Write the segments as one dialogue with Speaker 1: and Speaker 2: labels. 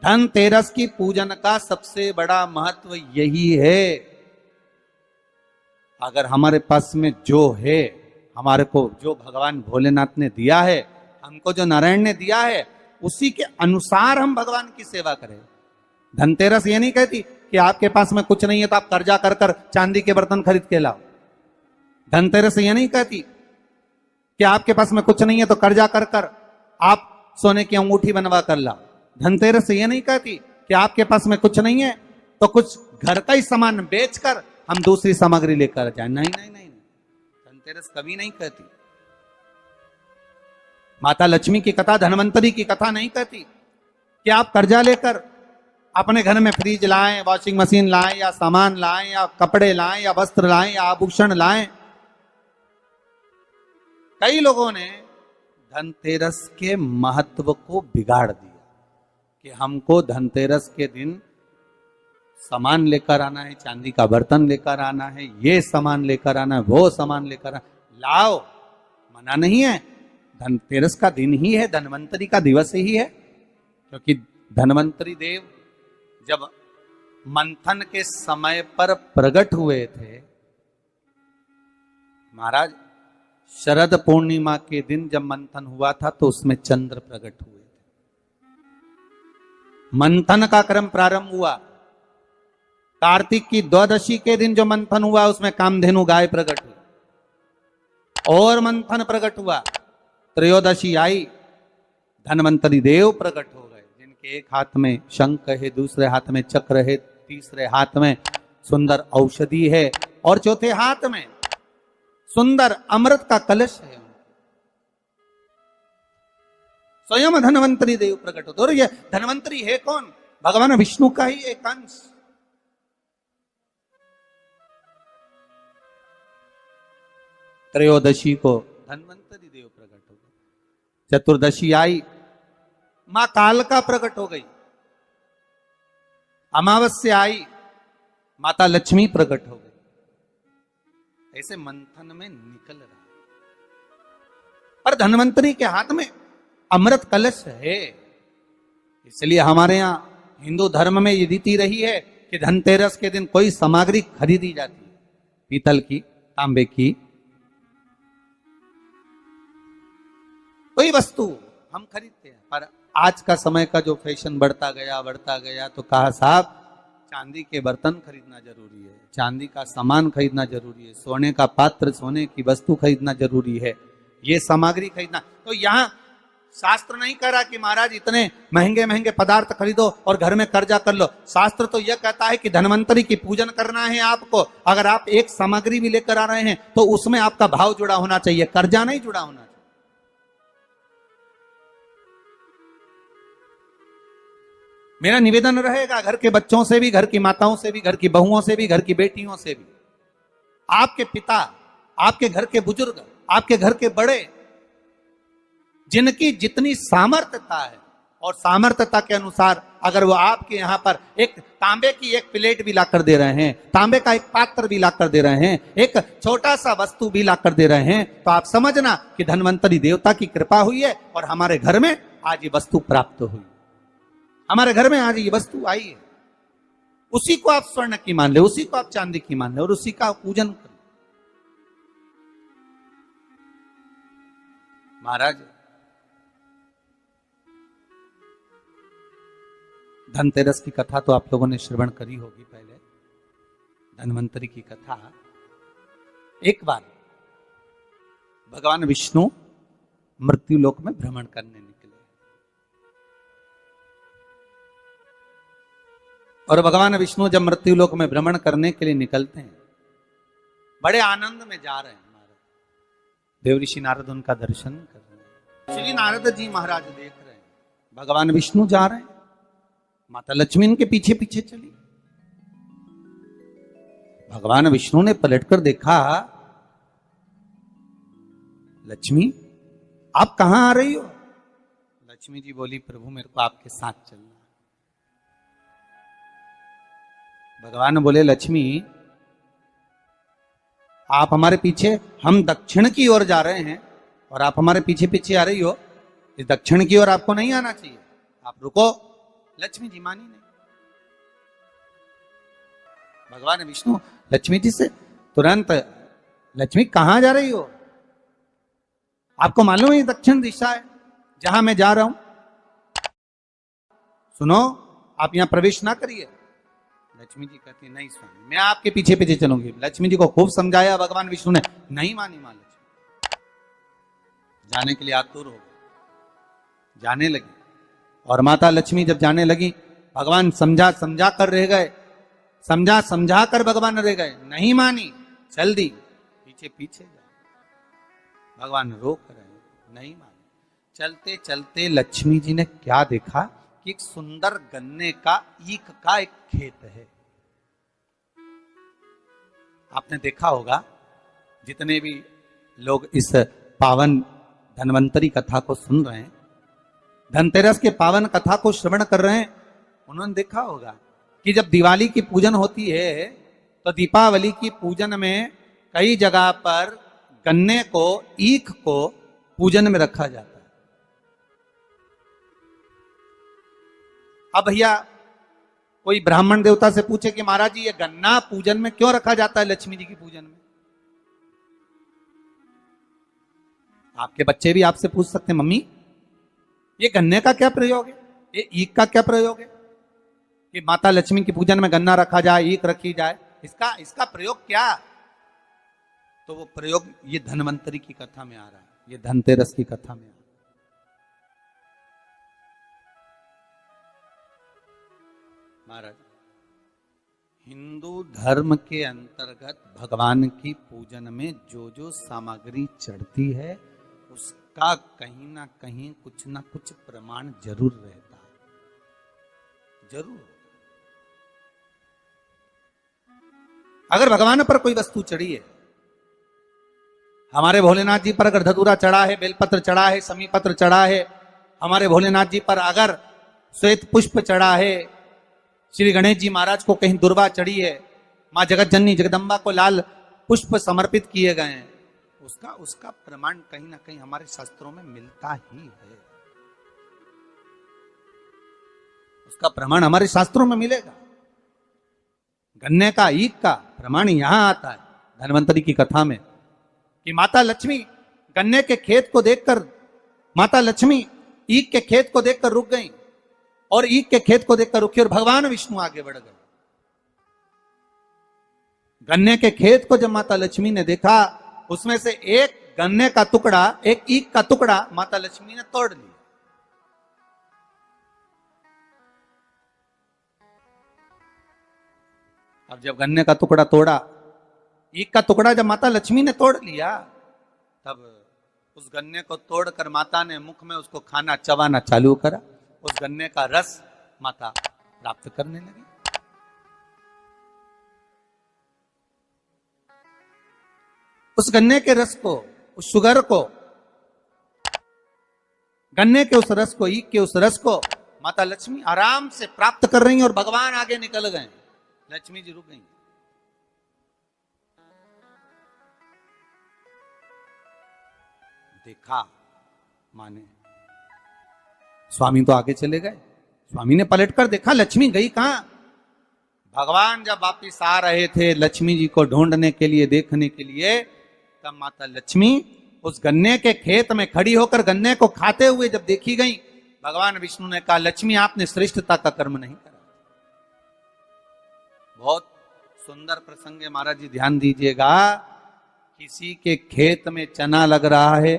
Speaker 1: धनतेरस की पूजन का सबसे बड़ा महत्व यही है। अगर हमारे पास में जो है, हमारे को जो भगवान भोलेनाथ ने दिया है, हमको जो नारायण ने दिया है, उसी के अनुसार हम भगवान की सेवा करें। धनतेरस ये नहीं कहती कि आपके पास में कुछ नहीं है तो आप कर्जा कर कर चांदी के बर्तन खरीद के लाओ। धनतेरस ये नहीं कहती कि आपके पास में कुछ नहीं है तो कर्जा कर कर आप सोने की अंगूठी बनवा कर लाओ। धनतेरस ये नहीं कहती कि आपके पास में कुछ नहीं है तो कुछ घर का ही सामान बेचकर हम दूसरी सामग्री लेकर जाए। नहीं नहीं नहीं, धनतेरस कभी नहीं कहती। माता लक्ष्मी की कथा, धनवंतरी की कथा नहीं कहती कि आप कर्जा लेकर अपने घर में फ्रिज लाएं, वॉशिंग मशीन लाएं, या सामान लाएं, या कपड़े लाएं, या वस्त्र लाएं, या आभूषण लाएं। कई लोगों ने धनतेरस के महत्व को बिगाड़ दिया कि हमको धनतेरस के दिन सामान लेकर आना है, चांदी का बर्तन लेकर आना है, ये सामान लेकर आना है, वो सामान लेकर आना। लाओ, मना नहीं है। धनतेरस का दिन ही है, धनवंतरी का दिवस ही है। क्योंकि धनवंतरी देव जब मंथन के समय पर प्रकट हुए थे, महाराज शरद पूर्णिमा के दिन जब मंथन हुआ था तो उसमें चंद्र प्रकट हुए थे। मंथन का क्रम प्रारंभ हुआ। कार्तिक की द्वादशी के दिन जो मंथन हुआ उसमें कामधेनु गाय प्रकट हुई और मंथन प्रकट हुआ। त्रयोदशी आई, धनवंतरी देव प्रकट हो गए, जिनके एक हाथ में शंख है, दूसरे हाथ में चक्र है, तीसरे हाथ में सुंदर औषधि है और चौथे हाथ में सुंदर अमृत का कलश है। स्वयं धनवंतरी देव प्रकट होते। और ये धनवंतरी है कौन? भगवान विष्णु का ही एक अंश। त्रयोदशी को धनवंतरी देव प्रकट हो गए। चतुर्दशी आई, मां कालका प्रकट हो गई। अमावस्या आई, माता लक्ष्मी प्रकट हो गई। ऐसे मंथन में निकल रहा। पर धनवंतरी के हाथ में अमृत कलश है। इसलिए हमारे यहां हिंदू धर्म में ये रीति रही है कि धनतेरस के दिन कोई सामग्री खरीदी जाती है, पीतल की, तांबे की, कोई वस्तु हम खरीदते हैं। पर आज का समय का जो फैशन बढ़ता गया तो कहा साहब चांदी के बर्तन खरीदना जरूरी है, चांदी का सामान खरीदना जरूरी है, सोने का पात्र, सोने की वस्तु खरीदना जरूरी है, ये सामग्री खरीदना। तो यहाँ शास्त्र नहीं कह रहा कि महाराज इतने महंगे महंगे पदार्थ खरीदो और घर में कर्जा कर लो। शास्त्र तो यह कहता है कि धनवंतरी की पूजन करना है आपको। अगर आप एक सामग्री भी लेकर आ रहे हैं तो उसमें आपका भाव जुड़ा होना चाहिए, कर्जा नहीं जुड़ा होना चाहिए। मेरा निवेदन रहेगा घर के बच्चों से भी, घर की माताओं से भी, घर की बहुओं से भी, घर की बेटियों से भी, आपके पिता, आपके घर के बुजुर्ग, आपके घर के बड़े, जिनकी जितनी सामर्थ्यता है और सामर्थ्यता के अनुसार अगर वो आपके यहां पर एक तांबे की एक प्लेट भी लाकर दे रहे हैं, तांबे का एक पात्र भी लाकर दे रहे हैं, एक छोटा सा वस्तु भी लाकर दे रहे हैं, तो आप समझना कि धनवंतरी देवता की कृपा हुई है और हमारे घर में आज ये वस्तु प्राप्त हुई, हमारे घर में आज ये वस्तु आई है। उसी को आप स्वर्ण की मान ले, उसी को आप चांदी की मान ले और उसी का पूजन करें। महाराज धनतेरस की कथा तो आप लोगों ने श्रवण करी होगी पहले। धनवंतरी की कथा, एक बार भगवान विष्णु मृत्यु लोक में भ्रमण करने निकले और भगवान विष्णु जब मृत्यु लोक में भ्रमण करने के लिए निकलते हैं, बड़े आनंद में जा रहे हैं। देवऋषि नारद उनका दर्शन कर रहे हैं। श्री नारद जी महाराज देख रहे हैं भगवान विष्णु जा रहे हैं, माता लक्ष्मी इनके पीछे पीछे चली। भगवान विष्णु ने पलटकर देखा, लक्ष्मी आप कहां आ रही हो? लक्ष्मी जी बोली, प्रभु मेरे को आपके साथ चलना। भगवान बोले, लक्ष्मी आप हमारे पीछे, हम दक्षिण की ओर जा रहे हैं और आप हमारे पीछे पीछे आ रही हो, इस दक्षिण की ओर आपको नहीं आना चाहिए, आप रुको, लक्ष्मी जी मानी नहीं। भगवान विष्णु लक्ष्मी जी से तुरंत, लक्ष्मी कहां जा रही हो? आपको मालूम है दक्षिण दिशा है जहां मैं जा रहा हूं, सुनो आप यहां प्रवेश ना करिए। लक्ष्मी जी कहती नहीं स्वामी, मैं आपके पीछे पीछे चलूंगी। लक्ष्मी जी को खूब समझाया भगवान विष्णु ने, नहीं मानी मां लक्ष्मी। जाने के लिए आतुर हो गए, जाने लगी। और माता लक्ष्मी जब जाने लगी, भगवान समझा समझा कर रह गए, समझा समझा कर भगवान रह गए, नहीं मानी, चल दी पीछे पीछे जा। भगवान रोक रहे, नहीं मानी। चलते चलते लक्ष्मी जी ने क्या देखा कि एक सुंदर गन्ने का ईख का एक खेत है। आपने देखा होगा, जितने भी लोग इस पावन धन्वंतरी कथा को सुन रहे हैं, धनतेरस के पावन कथा को श्रवण कर रहे हैं, उन्होंने देखा होगा कि जब दिवाली की पूजन होती है तो दीपावली की पूजन में कई जगह पर गन्ने को, ईख को पूजन में रखा जाता है। अब भैया कोई ब्राह्मण देवता से पूछे कि महाराज जी ये गन्ना पूजन में क्यों रखा जाता है लक्ष्मी जी की पूजन में? आपके बच्चे भी आपसे पूछ सकते हैं, मम्मी ये गन्ने का क्या प्रयोग है, ये ईख का क्या प्रयोग है कि माता लक्ष्मी की पूजन में गन्ना रखा जाए, ईख रखी जाए, इसका प्रयोग क्या? तो वो प्रयोग ये धन्वंतरी की कथा में आ रहा है, ये धनतेरस की कथा में आ रहा है। महाराज, हिंदू धर्म के अंतर्गत भगवान की पूजन में जो जो सामग्री चढ़ती है उसका कहीं ना कहीं कुछ ना कुछ प्रमाण जरूर रहता है, जरूर। अगर भगवान पर कोई वस्तु चढ़ी है, हमारे भोलेनाथ जी पर अगर धतूरा चढ़ा है, बेलपत्र चढ़ा है, समीपत्र चढ़ा है, हमारे भोलेनाथ जी पर अगर श्वेत पुष्प चढ़ा है, श्री गणेश जी महाराज को कहीं दुर्वा चढ़ी है, मां जगत जननी जगदम्बा को लाल पुष्प समर्पित किए गए हैं, उसका प्रमाण कहीं ना कहीं हमारे शास्त्रों में मिलता ही है। उसका प्रमाण हमारे शास्त्रों में मिलेगा। गन्ने का, ईख का प्रमाण यहां आता है धन्वंतरी की कथा में कि माता लक्ष्मी गन्ने के खेत को देखकर, माता लक्ष्मी ईख के खेत को देखकर रुक गई और ईख के खेत को देखकर रुकी और भगवान विष्णु आगे बढ़ गए। गन्ने के खेत को जब माता लक्ष्मी ने देखा, उसमें से एक गन्ने का टुकड़ा, एक ईख का टुकड़ा माता लक्ष्मी ने तोड़ लिया। अब जब गन्ने का टुकड़ा तोड़ा, ईख का टुकड़ा जब माता लक्ष्मी ने तोड़ लिया, तब उस गन्ने को तोड़कर माता ने मुख में उसको खाना, चबाना चालू करा। उस गन्ने का रस माता प्राप्त करने लगी। उस गन्ने के रस को, उस शुगर को, गन्ने के उस रस को, ईख के उस रस को माता लक्ष्मी आराम से प्राप्त कर रही हैं और भगवान आगे निकल गए। लक्ष्मी जी रुक गई। देखा माने, स्वामी तो आगे चले गए, स्वामी ने पलटकर देखा लक्ष्मी गई कहां। भगवान जब वापिस आ रहे थे लक्ष्मी जी को ढूंढने के लिए, देखने के लिए, तब माता लक्ष्मी उस गन्ने के खेत में खड़ी होकर गन्ने को खाते हुए जब देखी गई, भगवान विष्णु ने कहा लक्ष्मी आपने श्रेष्ठता का कर्म नहीं करा। बहुत सुंदर प्रसंग है महाराज जी, ध्यान दीजिएगा। किसी के खेत में चना लग रहा है,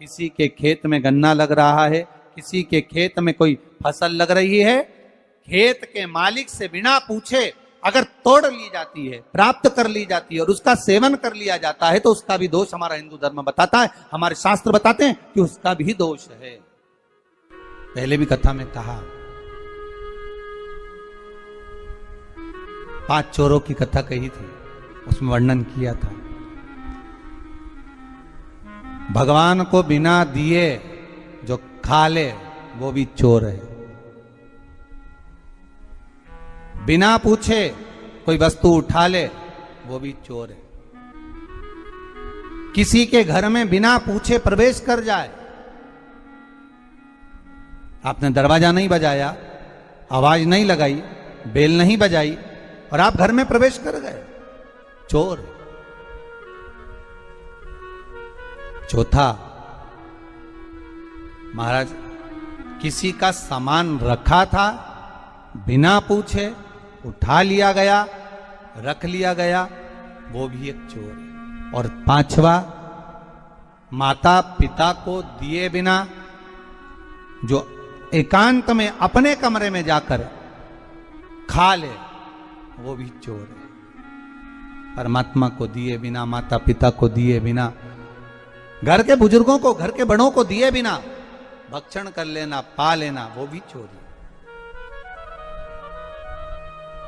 Speaker 1: किसी के खेत में गन्ना लग रहा है, किसी के खेत में कोई फसल लग रही है, खेत के मालिक से बिना पूछे अगर तोड़ ली जाती है, प्राप्त कर ली जाती है और उसका सेवन कर लिया जाता है, तो उसका भी दोष हमारा हिंदू धर्म बताता है, हमारे शास्त्र बताते हैं कि उसका भी दोष है। पहले भी कथा में कहा, 5 चोरों की कथा कही थी, उसमें वर्णन किया था भगवान को बिना दिए जो खा ले वो भी चोर है। बिना पूछे कोई वस्तु उठा ले वो भी चोर है। किसी के घर में बिना पूछे प्रवेश कर जाए, आपने दरवाजा नहीं बजाया, आवाज नहीं लगाई, बेल नहीं बजाई और आप घर में प्रवेश कर गए, चोर। चौथा, महाराज किसी का सामान रखा था, बिना पूछे उठा लिया गया, रख लिया गया, वो भी एक चोर है। और पांचवा, माता पिता को दिए बिना जो एकांत में अपने कमरे में जाकर खा ले, वो भी चोर है। परमात्मा को दिए बिना, माता पिता को दिए बिना, घर के बुजुर्गों को, घर के बड़ों को दिए बिना भक्षण कर लेना, पा लेना, वो भी चोरी।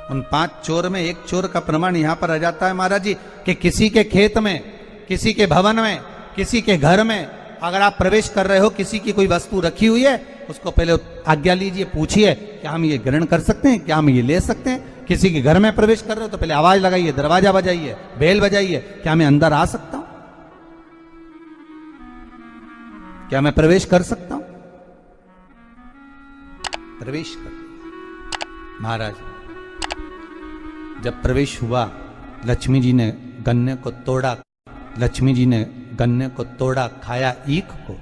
Speaker 1: उन 5 चोर में एक चोर का प्रमाण यहां पर आ जाता है महाराज जी कि किसी के खेत में, किसी के भवन में, किसी के घर में अगर आप प्रवेश कर रहे हो, किसी की कोई वस्तु रखी हुई है, उसको पहले आज्ञा लीजिए, पूछिए क्या हम ये ग्रहण कर सकते हैं, क्या हम ये ले सकते हैं। किसी के घर में प्रवेश कर रहे हो तो पहले आवाज लगाइए, दरवाजा बजाइए, बेल बजाइए, क्या मैं अंदर आ सकता हूं, क्या मैं प्रवेश कर सकता हूं। प्रवेश कर। महाराज जब प्रवेश हुआ, लक्ष्मी जी ने गन्ने को तोड़ा, लक्ष्मी जी ने गन्ने को तोड़ा, खाया ईख को,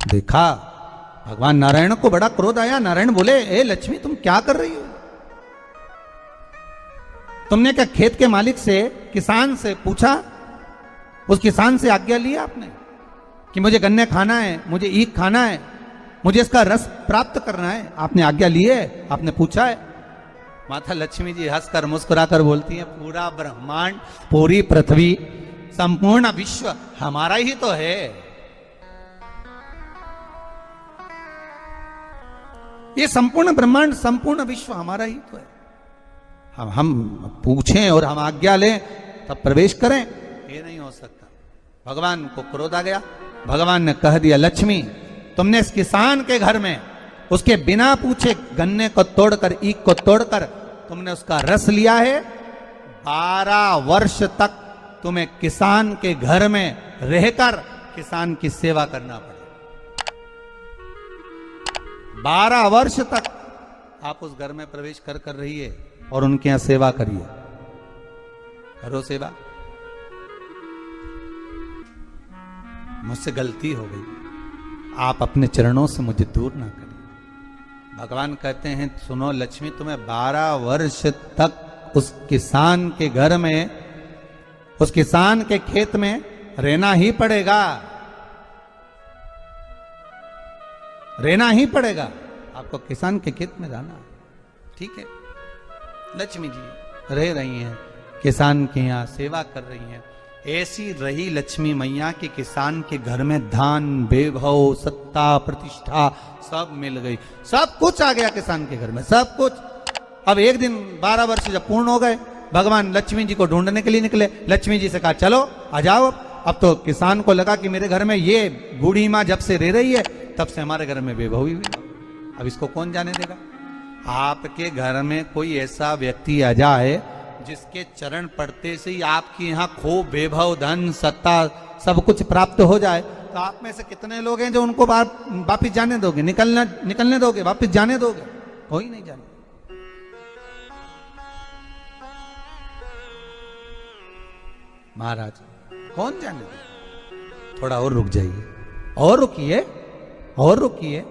Speaker 1: देखा भगवान नारायण को बड़ा क्रोध आया। नारायण बोले, ए लक्ष्मी तुम क्या कर रही हो? तुमने क्या खेत के मालिक से, किसान से पूछा? उस किसान से आज्ञा ली आपने कि मुझे गन्ने खाना है, मुझे ईख खाना है, मुझे इसका रस प्राप्त करना है? आपने आज्ञा ली है? आपने पूछा है? माता लक्ष्मी जी हंसकर मुस्कुराकर बोलती हैं, पूरा ब्रह्मांड, पूरी पृथ्वी, संपूर्ण विश्व हमारा ही तो है। ये संपूर्ण ब्रह्मांड, संपूर्ण विश्व हमारा ही तो है। हम पूछें और हम आज्ञा लें तब प्रवेश करें, ये नहीं हो सकता। भगवान को क्रोध आ गया। भगवान ने कह दिया, लक्ष्मी तुमने इस किसान के घर में उसके बिना पूछे गन्ने को तोड़कर, ईख को तोड़कर तुमने उसका रस लिया है। 12 वर्ष तक तुम्हें किसान के घर में रहकर किसान की सेवा करना पड़े। 12 वर्ष तक आप उस घर में प्रवेश कर रहिए और उनके यहां सेवा करिए। करो सेवा। मुझसे गलती हो गई, आप अपने चरणों से मुझे दूर ना करें। भगवान कहते हैं, सुनो लक्ष्मी, तुम्हें 12 वर्ष तक उस किसान के घर में, उस किसान के खेत में रहना ही पड़ेगा, रहना ही पड़ेगा। आपको किसान के खेत में रहना, ठीक है। लक्ष्मी जी रह रही हैं, किसान के यहां सेवा कर रही हैं। ऐसी रही लक्ष्मी मैया कि किसान के घर में धन, वैभव, सत्ता, प्रतिष्ठा सब मिल गई, सब कुछ आ गया किसान के घर में, सब कुछ। अब एक दिन 12 वर्ष जब पूर्ण हो गए, भगवान लक्ष्मी जी को ढूंढने के लिए निकले। लक्ष्मी जी से कहा, चलो आ जाओ। अब तो किसान को लगा कि मेरे घर में ये बूढ़ी माँ जब से रह रही है तब से हमारे घर में वैभव ही वैभव, अब इसको कौन जाने देगा। आपके घर में कोई ऐसा व्यक्ति आ जाए जिसके चरण पड़ते से ही आपके यहाँ खूब वैभव, धन, सत्ता सब कुछ प्राप्त हो जाए, तो आप में से कितने लोग हैं जो उनको वापिस जाने दोगे, निकलने दोगे, वापिस जाने दोगे? कोई नहीं जाने। महाराज कौन जाने दे? थोड़ा और रुक जाइए, और रुकिए, और रुकिए।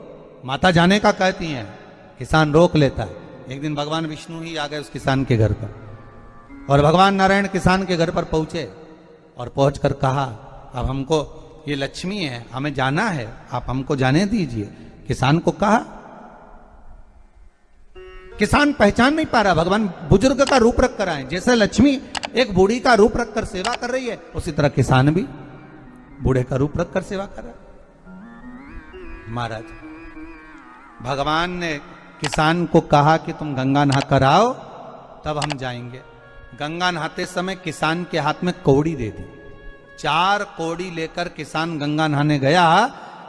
Speaker 1: माता जाने का कहती हैं, किसान रोक लेता है। एक दिन भगवान विष्णु ही आ गए उस किसान के घर पर, और भगवान नारायण किसान के घर पर पहुंचे और पहुंचकर कहा, अब हमको, ये लक्ष्मी है, हमें जाना है, आप हमको जाने दीजिए। किसान को कहा, किसान पहचान नहीं पा रहा, भगवान बुजुर्ग का रूप रख कर आए। जैसे लक्ष्मी एक बूढ़ी का रूप रखकर सेवा कर रही है, उसी तरह किसान भी बूढ़े का रूप रखकर सेवा कर रहा है। महाराज भगवान ने किसान को कहा कि तुम गंगा नहा कर आओ, तब हम जाएंगे। गंगा नहाते समय किसान के हाथ में कौड़ी दे दी। 4 कौड़ी लेकर किसान गंगा नहाने गया।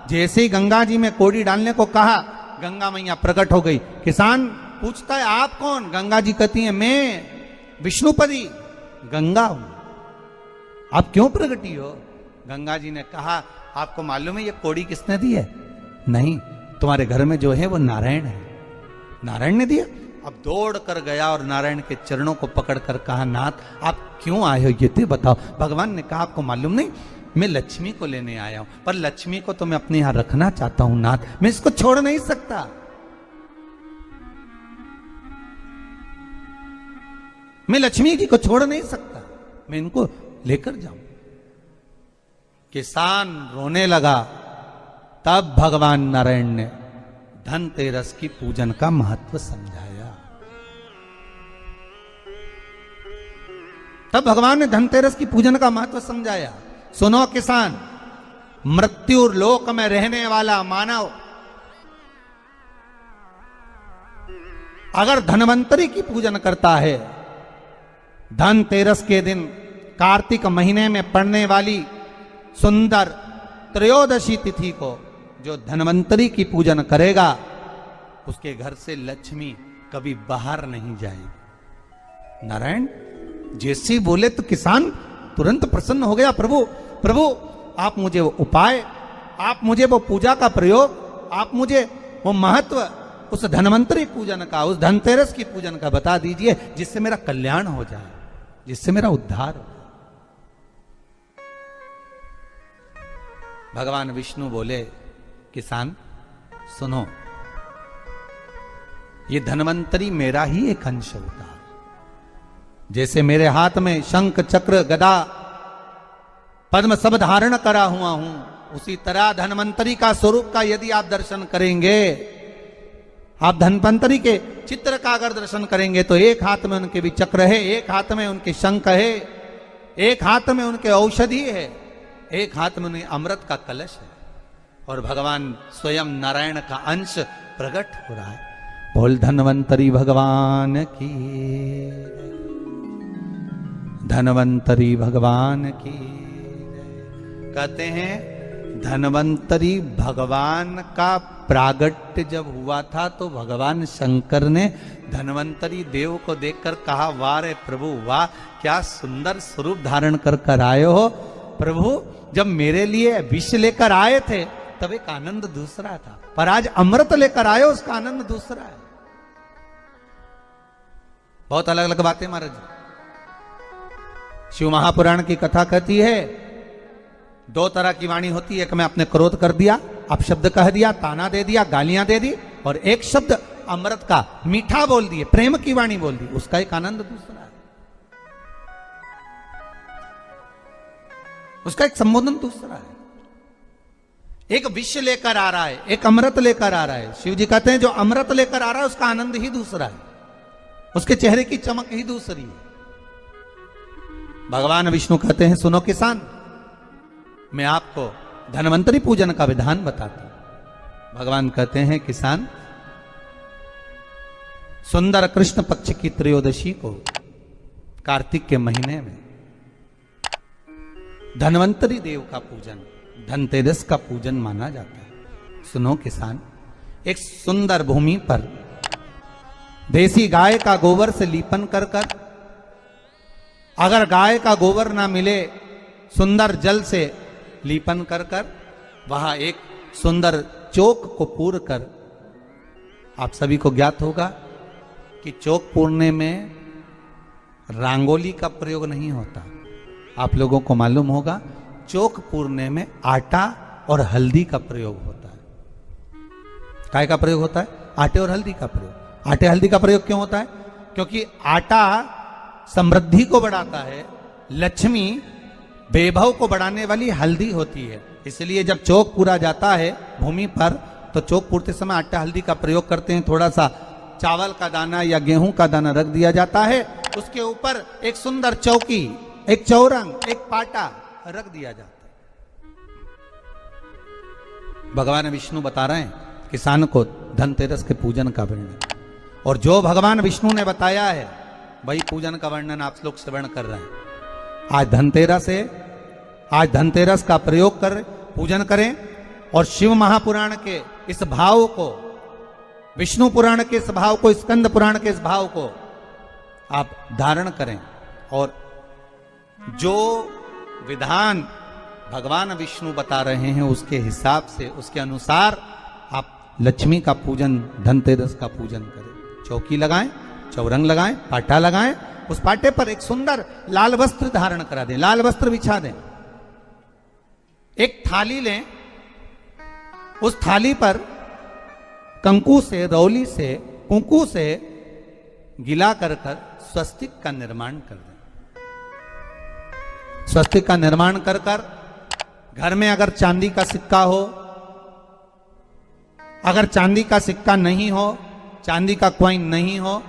Speaker 1: जैसे ही गंगा जी में कौड़ी डालने को कहा, गंगा मैया प्रकट हो गई। किसान पूछता है, आप कौन? गंगा जी कहती है, मैं विष्णुपदी गंगा हूं। आप क्यों प्रकटी हो? गंगा जी ने कहा, आपको मालूम है ये कौड़ी किसने दी है? नहीं, तुम्हारे घर में जो है वो नारायण है। नारायण ने दिया? अब दौड़ कर गया और नारायण के चरणों को पकड़कर कहा, नाथ आप क्यों आए हो ये तो बताओ। भगवान ने कहा, आपको मालूम नहीं, मैं लक्ष्मी को लेने आया हूं, पर लक्ष्मी को तो मैं अपने यहां रखना चाहता हूं नाथ, मैं इसको छोड़ नहीं सकता। मैं लक्ष्मी जी को छोड़ नहीं सकता, मैं इनको लेकर जाऊं। किसान रोने लगा। तब भगवान नारायण ने धनतेरस की पूजन का महत्व समझाया। तब भगवान ने धनतेरस की पूजन का महत्व समझाया। सुनो किसान, मृत्यु लोक में रहने वाला मानव अगर धनवंतरी की पूजन करता है, धनतेरस के दिन कार्तिक महीने में पड़ने वाली सुंदर त्रयोदशी तिथि को जो धनवंतरी की पूजन करेगा, उसके घर से लक्ष्मी कभी बाहर नहीं जाएगी। नारायण जैसे बोले तो किसान तुरंत प्रसन्न हो गया। प्रभु प्रभु आप मुझे वो उपाय, आप मुझे वो पूजा का प्रयोग, आप मुझे वो महत्व उस धनवंतरी पूजन का, उस धनतेरस की पूजन का बता दीजिए, जिससे मेरा कल्याण हो जाए, जिससे मेरा उद्धार हो। भगवान विष्णु बोले, किसान सुनो, ये धनवंतरी मेरा ही एक अंश होता है। जैसे मेरे हाथ में शंख चक्र गदा पद्म सब धारण करा हुआ हूं, उसी तरह धनवंतरी का स्वरूप का यदि आप दर्शन करेंगे, आप धनवंतरी के चित्र का अगर दर्शन करेंगे, तो एक हाथ में उनके भी चक्र है, एक हाथ में उनके शंख है, एक हाथ में उनके औषधि है, एक हाथ में उन्हें अमृत का कलश है, और भगवान स्वयं नारायण का अंश प्रकट हो रहा है। बोल धनवंतरी भगवान की, धनवंतरी भगवान की। कहते हैं धनवंतरी भगवान का प्रागट्य जब हुआ था, तो भगवान शंकर ने धनवंतरी देव को देखकर कहा, वाह रे प्रभु वाह, क्या सुंदर स्वरूप धारण कर आए हो प्रभु। जब मेरे लिए विष लेकर आए थे तब एक आनंद दूसरा था, पर आज अमृत लेकर आए, उसका आनंद दूसरा है। बहुत अलग अलग बातें महाराज। शिव महापुराण की कथा कहती है, दो तरह की वाणी होती है, एक में आपने क्रोध कर दिया, आप शब्द कह दिया, ताना दे दिया, गालियां दे दी, और एक शब्द अमृत का मीठा बोल दिए, प्रेम की वाणी बोल दी, उसका एक आनंद दूसरा है, उसका एक संबोधन दूसरा है। एक विष लेकर आ रहा है, एक अमृत लेकर आ रहा है। शिव जी कहते हैं जो अमृत लेकर आ रहा है उसका आनंद ही दूसरा है, उसके चेहरे की चमक ही दूसरी है। भगवान विष्णु कहते हैं, सुनो किसान, मैं आपको धनवंतरी पूजन का विधान बताता हूं। भगवान कहते हैं, किसान, सुंदर कृष्ण पक्ष की त्रयोदशी को कार्तिक के महीने में धनवंतरी देव का पूजन, धनतेरस का पूजन माना जाता है। सुनो किसान, एक सुंदर भूमि पर देसी गाय का गोबर से लीपन कर कर, अगर गाय का गोबर ना मिले, सुंदर जल से लीपन कर कर, वहां एक सुंदर चौक को पूर कर, आप सभी को ज्ञात होगा कि चौक पूरने में रंगोली का प्रयोग नहीं होता। आप लोगों को मालूम होगा, चौक पूरने में आटा और हल्दी का प्रयोग होता है। काय का प्रयोग होता है? आटे और हल्दी का प्रयोग। आटे हल्दी का प्रयोग क्यों होता है? क्योंकि आटा समृद्धि को बढ़ाता है, लक्ष्मी वैभव को बढ़ाने वाली हल्दी होती है। इसलिए जब चौक पूरा जाता है भूमि पर, तो चौक पूरते समय आटा हल्दी का प्रयोग करते हैं। थोड़ा सा चावल का दाना या गेहूं का दाना रख दिया जाता है, उसके ऊपर एक सुंदर चौकी, एक चौरंग, एक पाटा रख दिया जाता है। भगवान विष्णु बता रहे हैं किसान को धनतेरस के पूजन का वर्णन, और जो भगवान विष्णु ने बताया है वही पूजन का वर्णन आप लोग श्रवण कर रहे हैं। आज धनतेरस है, आज धनतेरस का प्रयोग कर पूजन करें, और शिव महापुराण के इस भाव को, विष्णु पुराण के इस भाव को, स्कंद पुराण के इस भाव को आप धारण करें, और जो विधान भगवान विष्णु बता रहे हैं उसके हिसाब से, उसके अनुसार आप लक्ष्मी का पूजन, धनतेरस का पूजन करें। चौकी लगाएं, चौरंग लगाएं, पाटा लगाएं, उस पाटे पर एक सुंदर लाल वस्त्र धारण करा दें, लाल वस्त्र बिछा दें। एक थाली लें, उस थाली पर कंकु से, रौली से, कुंकू से गिला कर स्वस्तिक का निर्माण कर दें। स्वस्तिक का निर्माण कर घर में अगर चांदी का सिक्का हो, अगर चांदी का सिक्का नहीं हो, चांदी का कॉइन नहीं हो,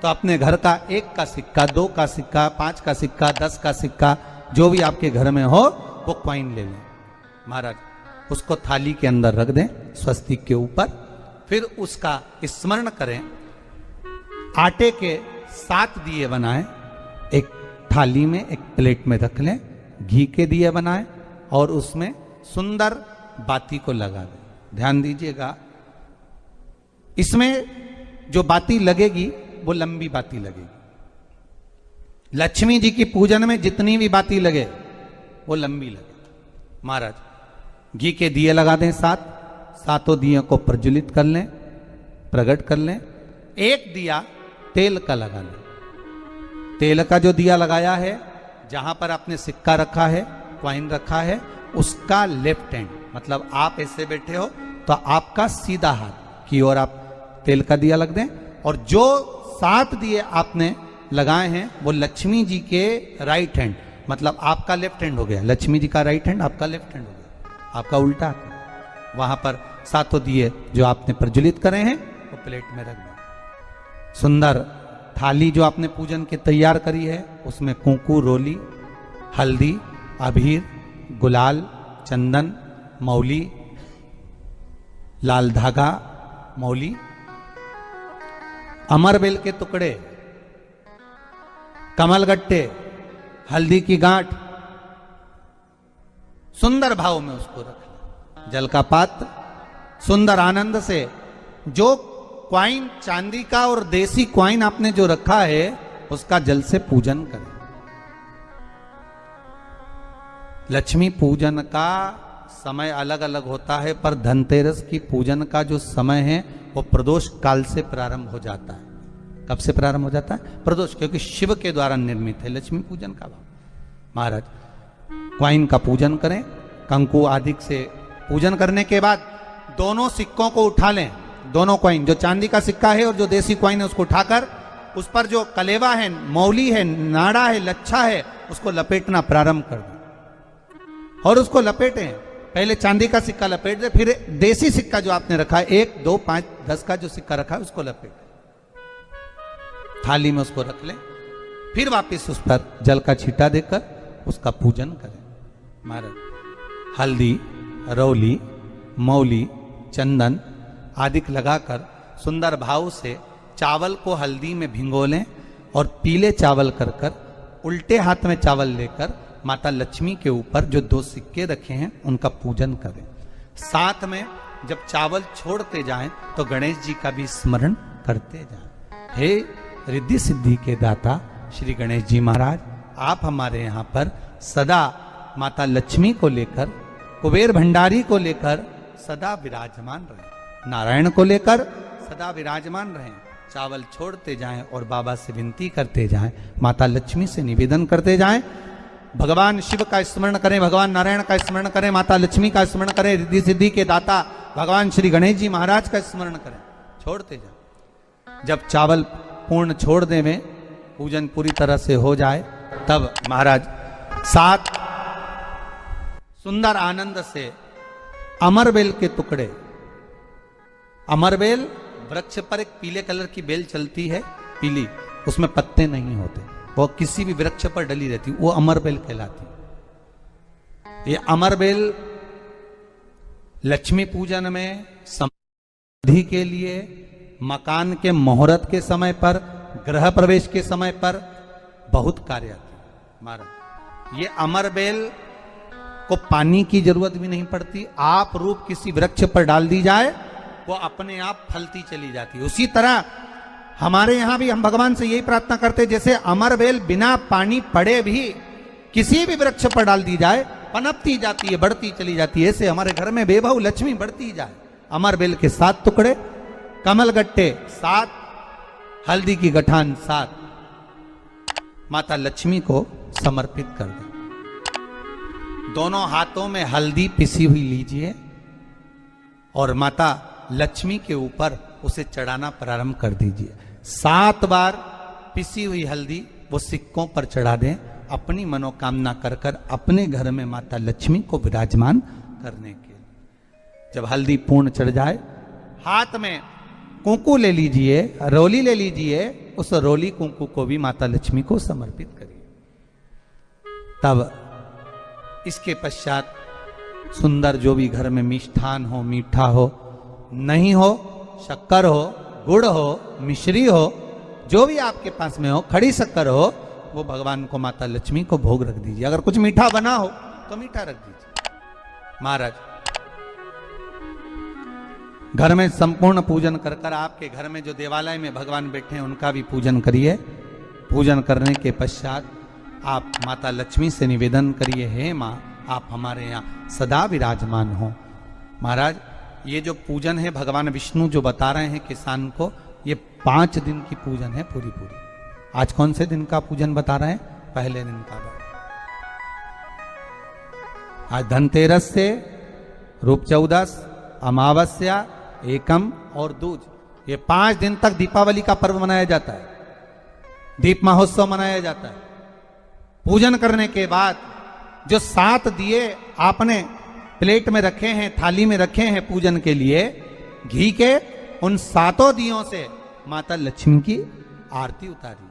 Speaker 1: तो अपने घर का 1 का सिक्का, 2 का सिक्का, 5 का सिक्का, 10 का सिक्का, जो भी आपके घर में हो वो कॉइन ले लें महाराज, उसको थाली के अंदर रख दें स्वस्तिक के ऊपर। फिर उसका स्मरण करें, आटे के 7 दिए बनाएं, एक थाली में, एक प्लेट में रख लें, घी के दिए बनाएं और उसमें सुंदर बाती को लगा दें। ध्यान दीजिएगा, इसमें जो बाती लगेगी वो लंबी बाती लगेगी। लक्ष्मी जी की पूजन में जितनी भी बाती लगे वो लंबी लगे। महाराज घी के दिए लगा दें 7, 7 दियों को प्रज्वलित कर लें, प्रकट कर लें। एक दिया तेल का लगा लें। तेल का जो दिया लगाया है, जहां पर आपने सिक्का रखा है, कॉइन रखा है, उसका लेफ्ट हैंड, मतलब आप ऐसे बैठे हो तो आपका सीधा हाथ की ओर आप तेल का दिया लग दें। और जो 7 दिए आपने लगाए हैं वो लक्ष्मी जी के राइट हैंड, मतलब आपका लेफ्ट हैंड हो गया, लक्ष्मी जी का राइट हैंड, आपका लेफ्ट हैंड हो गया, आपका उल्टा हाथ। वहां पर 7 दिए जो आपने प्रज्वलित करे हैं वो प्लेट में रख दें। सुंदर थाली जो आपने पूजन के तैयार करी है, उसमें कुंकू, रोली, हल्दी, अबीर, गुलाल, चंदन, मौली, लाल धागा, मौली, अमरबेल के टुकड़े, कमलगट्टे, हल्दी की गांठ, सुंदर भाव में उसको रख लें। जल का पात्र सुंदर आनंद से, जो क्वाइन चांदी का और देसी क्वाइन आपने जो रखा है उसका जल से पूजन करें। लक्ष्मी पूजन का समय अलग अलग होता है, पर धनतेरस की पूजन का जो समय है वो प्रदोष काल से प्रारंभ हो जाता है। कब से प्रारंभ हो जाता है? प्रदोष, क्योंकि शिव के द्वारा निर्मित है लक्ष्मी पूजन का भाव। महाराज क्वाइन का पूजन करें, कंकु आदि से पूजन करने के बाद दोनों सिक्कों को उठा लें। दोनों क्वाइन, जो चांदी का सिक्का है और जो देसी क्वाइन है, उसको उठाकर उस पर जो कलेवा है, मौली है, नाड़ा है, लच्छा है, उसको लपेटना प्रारंभ कर दें और उसको लपेटें। पहले चांदी का सिक्का लपेट दे, फिर देसी सिक्का जो आपने रखा है, 1, 2, 5, 10 का जो सिक्का रखा है उसको लपेट थाली में उसको रख लें। फिर वापस उस पर जल का छींटा देकर उसका पूजन करें। महाराज हल्दी, रौली, मौली, चंदन आदि लगाकर सुंदर भाव से चावल को हल्दी में भिगो लें और पीले चावल कर उल्टे हाथ में चावल लेकर माता लक्ष्मी के ऊपर जो 2 सिक्के रखे हैं उनका पूजन करें। साथ में जब चावल छोड़ते जाएं तो गणेश जी का भी स्मरण करते जाएं। हे रिद्धि सिद्धि के दाता श्री गणेश जी महाराज, आप हमारे यहाँ पर सदा माता लक्ष्मी को लेकर, कुबेर भंडारी को लेकर सदा विराजमान रहें, नारायण को लेकर सदा विराजमान रहें। चावल छोड़ते जाएं और बाबा से विनती करते जाएं, माता लक्ष्मी से निवेदन करते जाएं। भगवान शिव का स्मरण करें, भगवान नारायण का स्मरण करें, माता लक्ष्मी का स्मरण करें, रिद्धि सिद्धि के दाता भगवान श्री गणेश जी महाराज का स्मरण करें। छोड़ते जाएं। जब चावल पूर्ण छोड़ देवें, पूजन पूरी तरह से हो जाए, तब महाराज 7 सुंदर आनंद से अमरबेल के टुकड़े, अमरबेल वृक्ष पर एक पीले कलर की बेल चलती है, पीली, उसमें पत्ते नहीं होते, वो किसी भी वृक्ष पर डली रहती, वो अमरबेल कहलाती। ये अमरबेल लक्ष्मी पूजन में, समृद्धि के लिए, मकान के मुहूर्त के समय पर, गृह प्रवेश के समय पर बहुत कार्य आती है। महाराज ये अमरबेल को पानी की जरूरत भी नहीं पड़ती, आप रूप किसी वृक्ष पर डाल दी जाए वो अपने आप फलती चली जाती है। उसी तरह हमारे यहां भी हम भगवान से यही प्रार्थना करते, जैसे अमरबेल बिना पानी पड़े भी किसी भी वृक्ष पर डाल दी जाए पनपती जाती है, बढ़ती चली जाती है। ऐसे हमारे घर में बेभव लक्ष्मी बढ़ती जाए। अमरबेल के 7 टुकड़े, कमलगट्टे 7, हल्दी की गठान 7 माता लक्ष्मी को समर्पित कर दें। दोनों हाथों में हल्दी पिसी हुई लीजिए और माता लक्ष्मी के ऊपर उसे चढ़ाना प्रारंभ कर दीजिए। 7 बार पिसी हुई हल्दी वो सिक्कों पर चढ़ा दें, अपनी मनोकामना कर कर अपने घर में माता लक्ष्मी को विराजमान करने के लिए। जब हल्दी पूर्ण चढ़ जाए, हाथ में कुंकू ले लीजिए, रोली ले लीजिए, उस रोली कुंकू को भी माता लक्ष्मी को समर्पित करिए। तब इसके पश्चात सुंदर जो भी घर में मिष्ठान हो, मीठा हो, नहीं हो शक्कर हो, गुड़ हो, मिश्री हो, जो भी आपके पास में हो, खड़ी शक्कर हो, वो भगवान को माता लक्ष्मी को भोग रख दीजिए। अगर कुछ मीठा बना हो तो मीठा रख दीजिए। महाराज घर में संपूर्ण पूजन कर कर आपके घर में जो देवालय में भगवान बैठे हैं उनका भी पूजन करिए। पूजन करने के पश्चात आप माता लक्ष्मी से निवेदन करिए, हे माँ आप हमारे यहाँ सदा विराजमान हो। महाराज ये जो पूजन है भगवान विष्णु जो बता रहे हैं किसान को, ये 5 दिन की पूजन है पूरी। आज कौन से दिन का पूजन बता रहे हैं? पहले दिन का। आज धनतेरस से रूप चौदस, अमावस्या, एकम और दूज, ये 5 दिन तक दीपावली का पर्व मनाया जाता है, दीप महोत्सव मनाया जाता है। पूजन करने के बाद जो 7 दिए आपने प्लेट में रखे हैं, थाली में रखे हैं पूजन के लिए, घी के, उन 7 दियों से माता लक्ष्मी की आरती उतारी।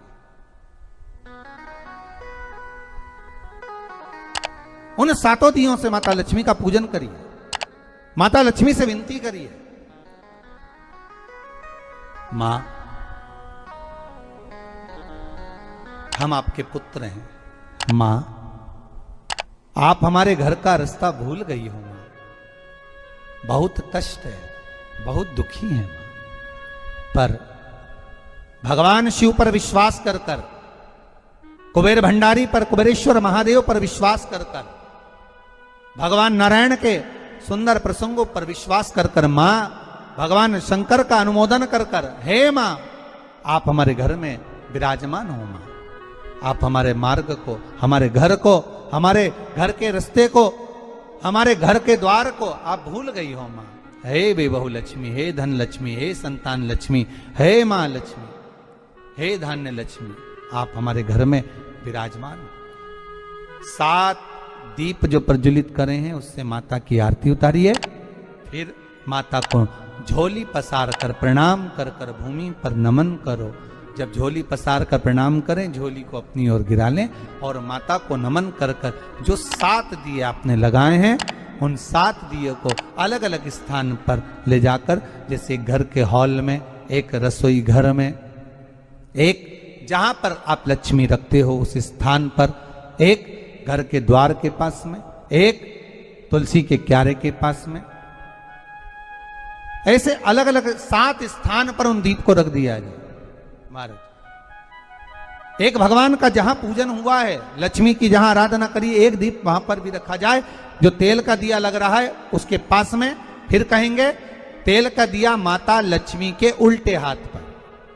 Speaker 1: उन 7 दियों से माता लक्ष्मी का पूजन करिए, माता लक्ष्मी से विनती करिए, मां हम आपके पुत्र हैं, मां आप हमारे घर का रास्ता भूल गई हो, मां बहुत कष्ट है, बहुत दुखी है मां, पर भगवान शिव पर विश्वास कर कर, कुबेर भंडारी पर, कुबेरेश्वर महादेव पर विश्वास कर कर, भगवान नारायण के सुंदर प्रसंगों पर विश्वास कर कर, मां भगवान शंकर का अनुमोदन कर कर, हे मां आप हमारे घर में विराजमान हो, मां आप हमारे मार्ग को, हमारे घर को, हमारे घर के रास्ते को, हमारे घर के द्वार को आप भूल गई हो मां। हे बेबहु लक्ष्मी, हे धन लक्ष्मी, हे संतान लक्ष्मी, हे मां लक्ष्मी, हे धान्य लक्ष्मी, आप हमारे घर में विराजमान हो। 7 दीप जो प्रज्वलित करे हैं उससे माता की आरती उतारिए। फिर माता को झोली पसार कर प्रणाम कर कर भूमि पर नमन करो। जब झोली पसार कर प्रणाम करें, झोली को अपनी ओर गिरा लें और माता को नमन कर कर जो 7 दिए आपने लगाए हैं, उन 7 दिए को अलग अलग स्थान पर ले जाकर, जैसे घर के हॉल में, एक रसोई घर में, एक जहां पर आप लक्ष्मी रखते हो उस स्थान पर, एक घर के द्वार के पास में, एक तुलसी के क्यारे के पास में, ऐसे अलग अलग 7 स्थान पर उन दीप को रख दिया जाए। महाराज एक भगवान का जहां पूजन हुआ है, लक्ष्मी की जहां आराधना करी, एक दीप वहां पर भी रखा जाए। जो तेल का दिया लग रहा है उसके पास में, फिर कहेंगे तेल का दिया माता लक्ष्मी के उल्टे हाथ पर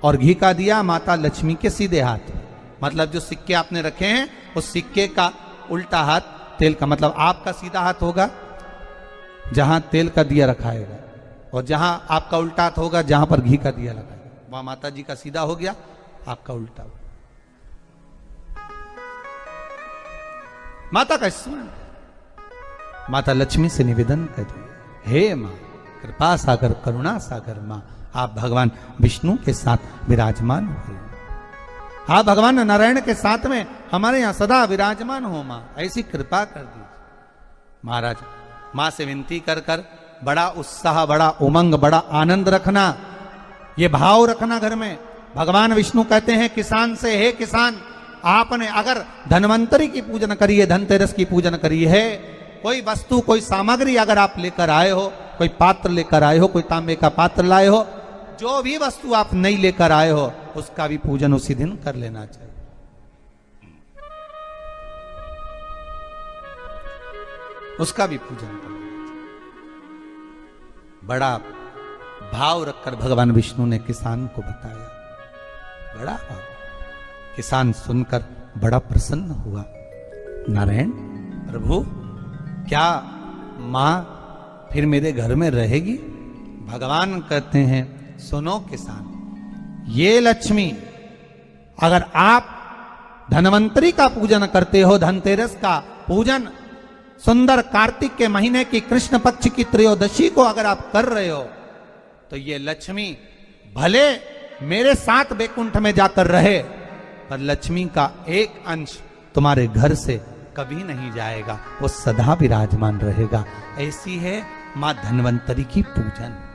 Speaker 1: और घी का दिया माता लक्ष्मी के सीधे हाथ पर। मतलब जो सिक्के आपने रखे हैं उस सिक्के का उल्टा हाथ तेल का, मतलब आपका सीधा हाथ होगा जहां तेल का दिया रखाएगा, और जहां आपका उल्टा हाथ होगा जहां पर घी का दिया लगाएगा, वहां माता जी का सीधा हो गया, आपका उल्टा हो। माता का स्मरण, माता लक्ष्मी से निवेदन करिए, हे मां कृपा सागर, करुणा सागर मां, आप भगवान विष्णु के साथ विराजमान हो, आप भगवान नारायण के साथ में हमारे यहां सदा विराजमान हो मां, ऐसी कृपा कर दीजिए। महाराज मां से विनती कर कर बड़ा उत्साह, बड़ा उमंग, बड़ा आनंद रखना, ये भाव रखना घर में। भगवान विष्णु कहते हैं किसान से, हे किसान आपने अगर धन्वंतरी की पूजन करी है, धनतेरस की पूजन करी है, कोई वस्तु, कोई सामग्री अगर आप लेकर आए हो, कोई पात्र लेकर आए हो, कोई तांबे का पात्र लाए हो, जो भी वस्तु आप नहीं लेकर आए हो उसका भी पूजन उसी दिन कर लेना चाहिए। उसका भी पूजन कर लेना चाहिए। बड़ा भाव रखकर भगवान विष्णु ने किसान को बताया। बड़ा भाव। किसान सुनकर बड़ा प्रसन्न हुआ। नारायण प्रभु, क्या मां फिर मेरे घर में रहेगी? भगवान कहते हैं, सुनो किसान, ये लक्ष्मी, अगर आप धनवंतरी का पूजन करते हो, धनतेरस का पूजन सुंदर कार्तिक के महीने की कृष्ण पक्ष की त्रयोदशी को अगर आप कर रहे हो, तो ये लक्ष्मी भले मेरे साथ वैकुंठ में जाकर रहे, पर लक्ष्मी का एक अंश तुम्हारे घर से कभी नहीं जाएगा, वो सदा विराजमान रहेगा। ऐसी है मां धन्वंतरी की पूजन।